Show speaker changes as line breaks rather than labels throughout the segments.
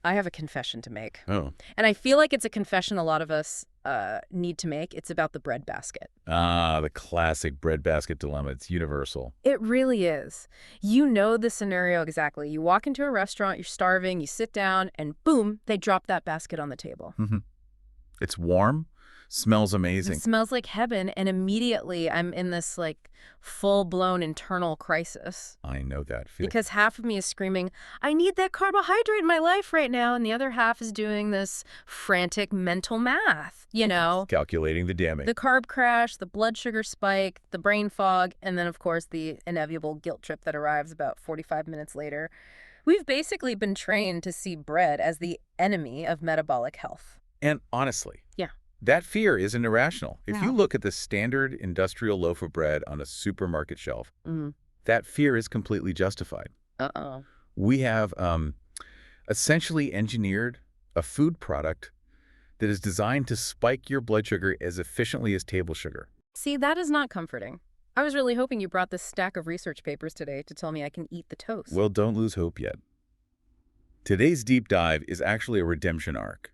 I have a confession to make.
Oh.
And I feel like it's a confession a lot of us need to make. It's about the bread basket.
Ah, the classic breadbasket dilemma. It's universal.
It really is. You know the scenario exactly. You walk into a restaurant, you're starving, you sit down, and boom, they drop that basket on the table.
Mm-hmm. It's warm, smells amazing.
It smells like heaven, and immediately I'm in this like full-blown internal crisis.
I know that feeling.
Because half of me is screaming, I need that carbohydrate in my life right now, and the other half is doing this frantic mental math, you know?
Calculating the damage.
The carb crash, the blood sugar spike, the brain fog, and then, of course, the inevitable guilt trip that arrives about 45 minutes later. We've basically been trained to see bread as the enemy of metabolic health.
And honestly,
Yeah.
that fear isn't irrational. If you
No.
look at the standard industrial loaf of bread on a supermarket shelf,
Mm.
that fear is completely justified.
Uh-oh.
We have essentially engineered a food product that is designed to spike your blood sugar as efficiently as table sugar.
See, that is not comforting. I was really hoping you brought this stack of research papers today to tell me I can eat the toast.
Well, don't lose hope yet. Today's deep dive is actually a redemption arc.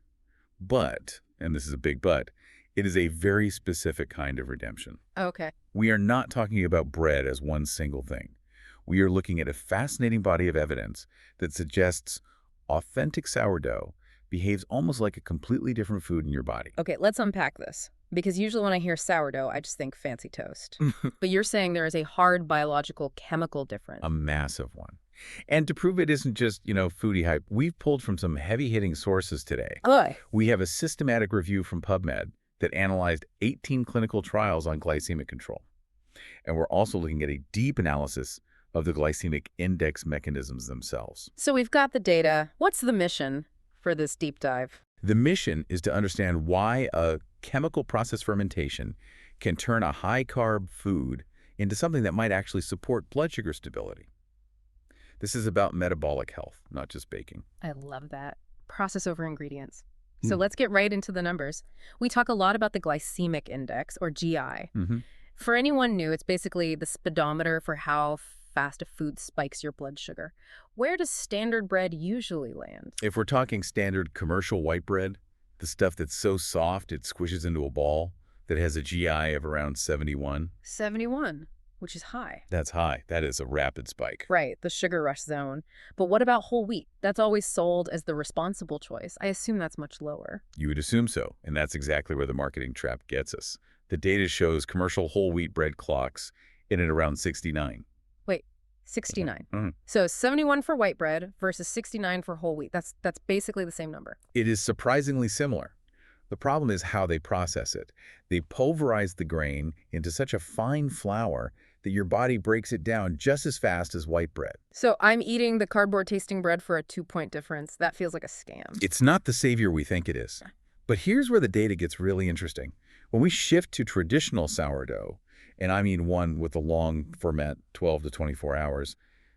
But, and this is a big but, it is a very specific kind of redemption.
Okay.
We are not talking about bread as one single thing. We are looking at a fascinating body of evidence that suggests authentic sourdough behaves almost like a completely different food in your body.
Okay, let's unpack this. Because usually when I hear sourdough, I just think fancy toast. But you're saying there is a hard biological chemical difference.
A massive one. And to prove it isn't just, foodie hype, we've pulled from some heavy-hitting sources today.
Ugh.
We have a systematic review from PubMed that analyzed 18 clinical trials on glycemic control. And we're also looking at a deep analysis of the glycemic index mechanisms themselves.
So we've got the data. What's the mission for this deep dive?
The mission is to understand why a chemical process fermentation can turn a high-carb food into something that might actually support blood sugar stability. This is about metabolic health, not just baking.
I love that. Process over ingredients. So let's get right into the numbers. We talk a lot about the glycemic index, or GI. For anyone new, it's basically the speedometer for how fast a food spikes your blood sugar. Where does standard bread usually land?
If we're talking standard commercial white bread, the stuff that's so soft it squishes into a ball, that has a GI of around 71.
71, which is high.
That's high. That is a rapid spike.
Right, the sugar rush zone. But what about whole wheat? That's always sold as the responsible choice. I assume that's much lower.
You would assume so, and that's exactly where the marketing trap gets us. The data shows commercial whole wheat bread clocks in at around 69.
Wait, 69.
Mm-hmm.
So 71 for white bread versus 69 for whole wheat. That's basically the same number.
It is surprisingly similar. The problem is how they process it. They pulverize the grain into such a fine flour that your body breaks it down just as fast as white bread.
So I'm eating the cardboard-tasting bread for a 2-point difference. That feels like a scam.
It's not the savior we think it is. But here's where the data gets really interesting. When we shift to traditional sourdough, and I mean one with a long ferment, 12 to 24 hours,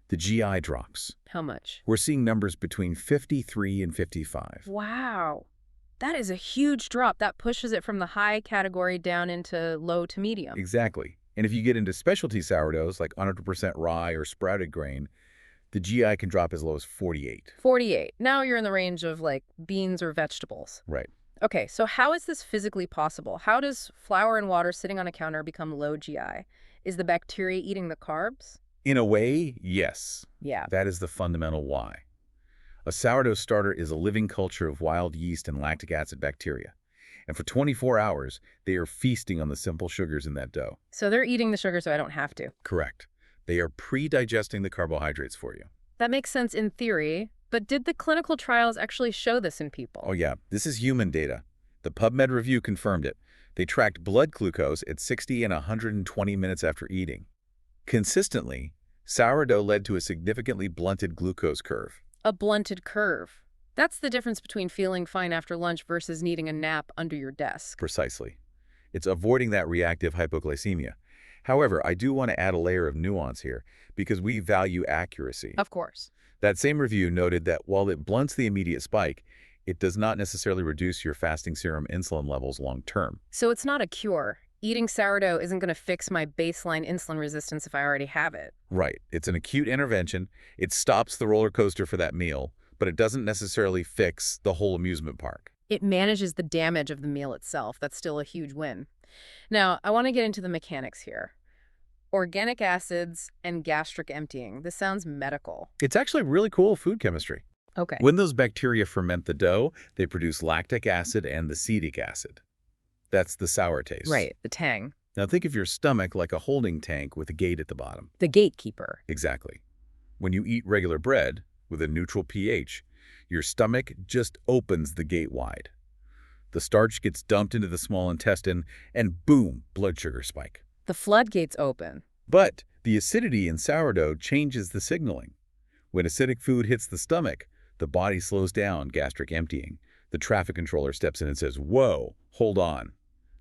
the GI drops.
How much?
We're seeing numbers between 53 and 55.
Wow. That is a huge drop. That pushes it from the high category down into low to medium.
Exactly. And if you get into specialty sourdoughs like 100% rye or sprouted grain, the GI can drop as low as 48.
48. Now you're in the range of like beans or vegetables.
Right.
Okay, so how is this physically possible? How does flour and water sitting on a counter become low GI? Is the bacteria eating the carbs?
In a way, yes.
Yeah.
That is the fundamental why. A sourdough starter is a living culture of wild yeast and lactic acid bacteria. And for 24 hours, they are feasting on the simple sugars in that dough.
So they're eating the sugar so I don't have to.
Correct. They are pre-digesting the carbohydrates for you.
That makes sense in theory, but did the clinical trials actually show this in people?
Oh yeah, this is human data. The PubMed review confirmed it. They tracked blood glucose at 60 and 120 minutes after eating. Consistently, sourdough led to a significantly blunted glucose curve.
A blunted curve. That's the difference between feeling fine after lunch versus needing a nap under your desk.
Precisely. It's avoiding that reactive hypoglycemia. However, I do want to add a layer of nuance here because we value accuracy.
Of course.
That same review noted that while it blunts the immediate spike, it does not necessarily reduce your fasting serum insulin levels long term.
So it's not a cure. Eating sourdough isn't going to fix my baseline insulin resistance if I already have it.
Right. It's an acute intervention. It stops the roller coaster for that meal, but it doesn't necessarily fix the whole amusement park.
It manages the damage of the meal itself. That's still a huge win. Now, I want to get into the mechanics here. Organic acids and gastric emptying. This sounds medical.
It's actually really cool food chemistry.
Okay.
When those bacteria ferment the dough, they produce lactic acid and acetic acid. That's the sour taste.
Right, the tang.
Now think of your stomach like a holding tank with a gate at the bottom.
The gatekeeper.
Exactly. When you eat regular bread with a neutral pH, your stomach just opens the gate wide. The starch gets dumped into the small intestine, and boom, blood sugar spike.
The floodgates open.
But the acidity in sourdough changes the signaling. When acidic food hits the stomach, the body slows down gastric emptying. The traffic controller steps in and says, whoa, hold on.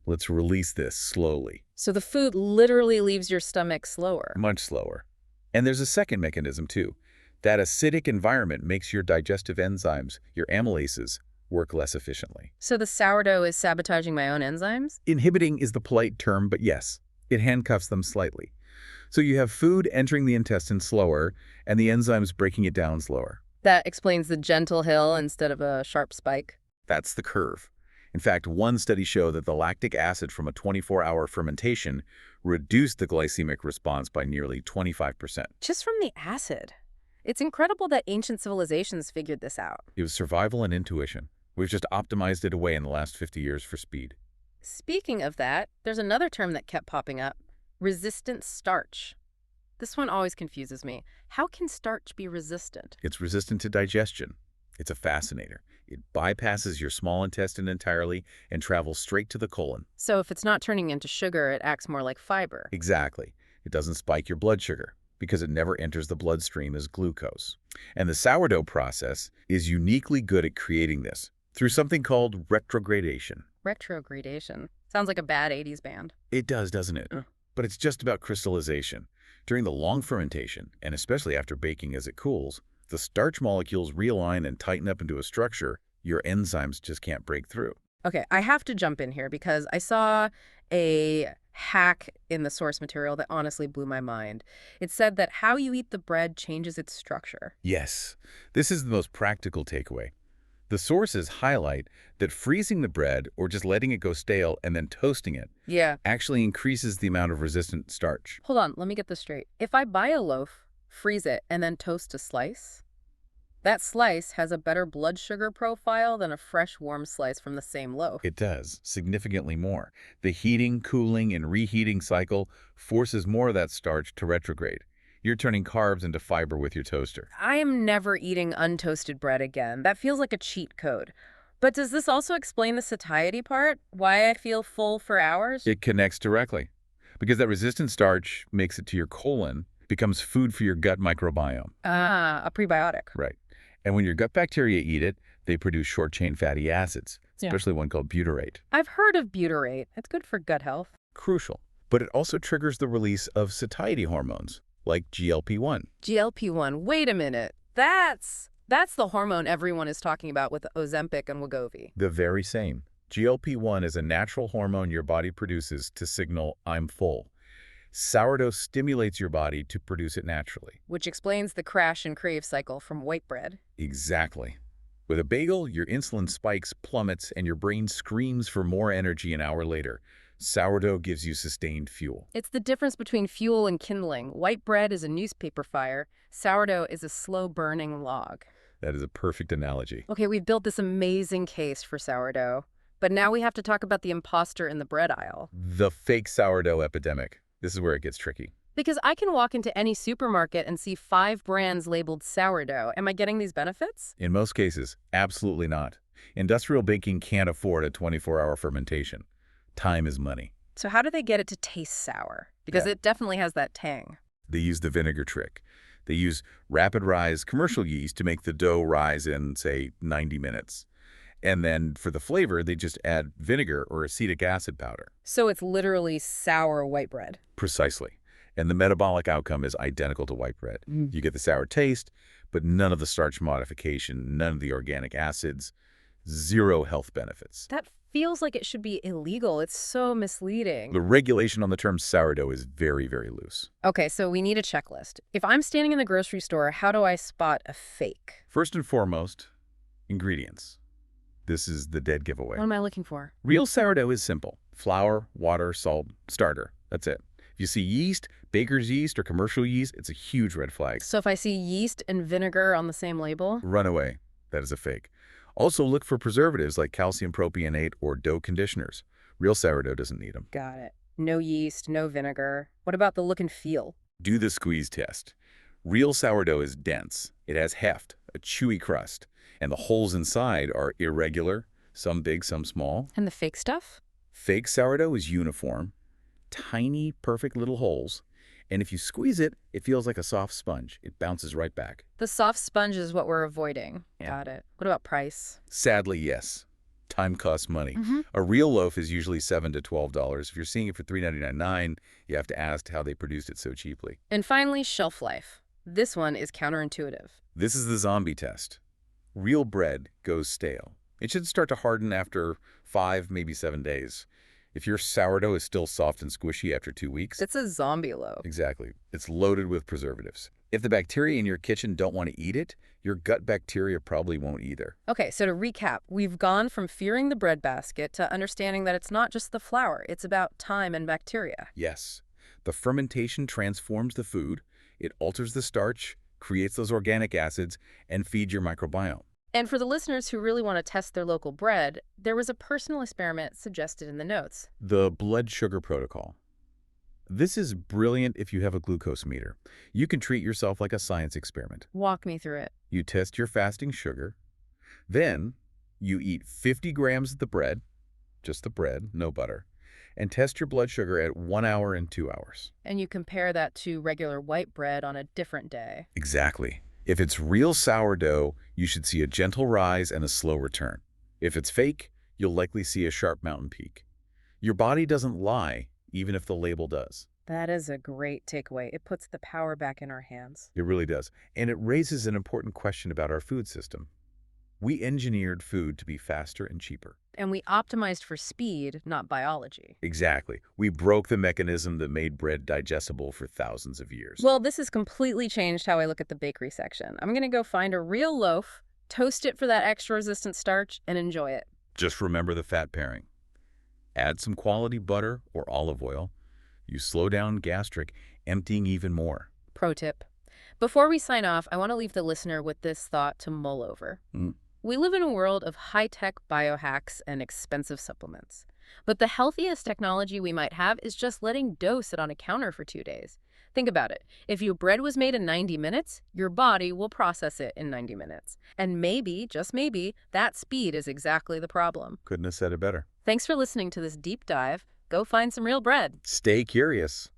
Let's release this slowly.
So the food literally leaves your stomach slower.
Much slower. And there's a second mechanism, too. That acidic environment makes your digestive enzymes, your amylases, work less efficiently.
So the sourdough is sabotaging my own enzymes?
Inhibiting is the polite term, but yes, it handcuffs them slightly. So you have food entering the intestine slower, and the enzymes breaking it down slower.
That explains the gentle hill instead of a sharp spike.
That's the curve. In fact, one study showed that the lactic acid from a 24-hour fermentation reduced the glycemic response by nearly 25%.
Just from the acid. It's incredible that ancient civilizations figured this out.
It was survival and intuition. We've just optimized it away in the last 50 years for speed.
Speaking of that, there's another term that kept popping up. Resistant starch. This one always confuses me. How can starch be resistant?
It's resistant to digestion. It's a fascinator. It bypasses your small intestine entirely and travels straight to the colon.
So if it's not turning into sugar, it acts more like fiber.
Exactly. It doesn't spike your blood sugar because it never enters the bloodstream as glucose. And the sourdough process is uniquely good at creating this through something called retrogradation.
Retrogradation. Sounds like a bad 80s band.
It does, doesn't it? But it's just about crystallization. During the long fermentation, and especially after baking as it cools, the starch molecules realign and tighten up into a structure your enzymes just can't break through.
Okay, I have to jump in here because I saw a hack in the source material that honestly blew my mind. It said that how you eat the bread changes its structure.
Yes, this is the most practical takeaway. The sources highlight that freezing the bread or just letting it go stale and then toasting it actually increases the amount of resistant starch.
Hold on, let me get this straight. If I buy a loaf, freeze it, and then toast a slice, that slice has a better blood sugar profile than a fresh, warm slice from the same loaf.
It does, significantly more. The heating, cooling, and reheating cycle forces more of that starch to retrograde. You're turning carbs into fiber with your toaster.
I am never eating untoasted bread again. That feels like a cheat code. But does this also explain the satiety part? Why I feel full for hours?
It connects directly. Because that resistant starch makes it to your colon, becomes food for your gut microbiome.
Ah, a prebiotic.
Right. And when your gut bacteria eat it, they produce short-chain fatty acids, especially one called butyrate.
I've heard of butyrate. It's good for gut health.
Crucial. But it also triggers the release of satiety hormones, like GLP-1.
GLP-1. Wait a minute. That's the hormone everyone is talking about with Ozempic and Wegovy.
The very same. GLP-1 is a natural hormone your body produces to signal, I'm full. Sourdough stimulates your body to produce it naturally.
Which explains the crash and crave cycle from white bread.
Exactly. With a bagel, your insulin spikes, plummets, and your brain screams for more energy an hour later. Sourdough gives you sustained fuel.
It's the difference between fuel and kindling. White bread is a newspaper fire. Sourdough is a slow-burning log.
That is a perfect analogy.
Okay, we've built this amazing case for sourdough. But now we have to talk about the imposter in the bread aisle.
The fake sourdough epidemic. This is where it gets tricky.
Because I can walk into any supermarket and see 5 brands labeled sourdough. Am I getting these benefits?
In most cases, absolutely not. Industrial baking can't afford a 24-hour fermentation. Time is money.
So how do they get it to taste sour? Because it definitely has that tang.
They use the vinegar trick. They use rapid rise commercial yeast to make the dough rise in, say, 90 minutes. And then for the flavor, they just add vinegar or acetic acid powder.
So it's literally sour white bread.
Precisely. And the metabolic outcome is identical to white bread. You get the sour taste, but none of the starch modification, none of the organic acids, zero health benefits.
That feels like it should be illegal. It's so misleading.
The regulation on the term sourdough is very, very loose.
Okay, so we need a checklist. If I'm standing in the grocery store, how do I spot a fake?
First and foremost, ingredients. This is the dead giveaway.
What am I looking for?
Real sourdough is simple. Flour, water, salt, starter. That's it. If you see yeast, baker's yeast, or commercial yeast, it's a huge red flag.
So if I see yeast and vinegar on the same label?
Run away. That is a fake. Also look for preservatives like calcium propionate or dough conditioners. Real sourdough doesn't need them.
Got it. No yeast, no vinegar. What about the look and feel?
Do the squeeze test. Real sourdough is dense. It has heft, a chewy crust, and the holes inside are irregular, some big, some small.
And the fake stuff?
Fake sourdough is uniform, tiny, perfect little holes, and if you squeeze it, it feels like a soft sponge. It bounces right back.
The soft sponge is what we're avoiding.
Yeah.
Got it. What about price?
Sadly, yes. Time costs money. A real loaf is usually $7 to $12. If you're seeing it for $3.99, you have to ask how they produced it so cheaply.
And finally, shelf life. This one is counterintuitive.
This is the zombie test. Real bread goes stale. It should start to harden after 5, maybe 7 days. If your sourdough is still soft and squishy after 2 weeks...
It's a zombie loaf.
Exactly. It's loaded with preservatives. If the bacteria in your kitchen don't want to eat it, your gut bacteria probably won't either.
Okay, so to recap, we've gone from fearing the breadbasket to understanding that it's not just the flour, it's about time and bacteria.
Yes. The fermentation transforms the food, it alters the starch, creates those organic acids, and feeds your microbiome.
And for the listeners who really want to test their local bread, there was a personal experiment suggested in the notes.
The blood sugar protocol. This is brilliant if you have a glucose meter. You can treat yourself like a science experiment.
Walk me through it.
You test your fasting sugar. Then you eat 50 grams of the bread, just the bread, no butter, and test your blood sugar at 1 hour and 2 hours.
And you compare that to regular white bread on a different day.
Exactly. If it's real sourdough, you should see a gentle rise and a slow return. If it's fake, you'll likely see a sharp mountain peak. Your body doesn't lie, even if the label does.
That is a great takeaway. It puts the power back in our hands.
It really does. And it raises an important question about our food system. We engineered food to be faster and cheaper.
And we optimized for speed, not biology.
Exactly. We broke the mechanism that made bread digestible for thousands of years.
Well, this has completely changed how I look at the bakery section. I'm going to go find a real loaf, toast it for that extra resistant starch, and enjoy it.
Just remember the fat pairing. Add some quality butter or olive oil. You slow down gastric, emptying even more.
Pro tip. Before we sign off, I want to leave the listener with this thought to mull over. We live in a world of high-tech biohacks and expensive supplements. But the healthiest technology we might have is just letting dough sit on a counter for 2 days. Think about it. If your bread was made in 90 minutes, your body will process it in 90 minutes. And maybe, just maybe, that speed is exactly the problem.
Couldn't have said it better.
Thanks for listening to this deep dive. Go find some real bread.
Stay curious.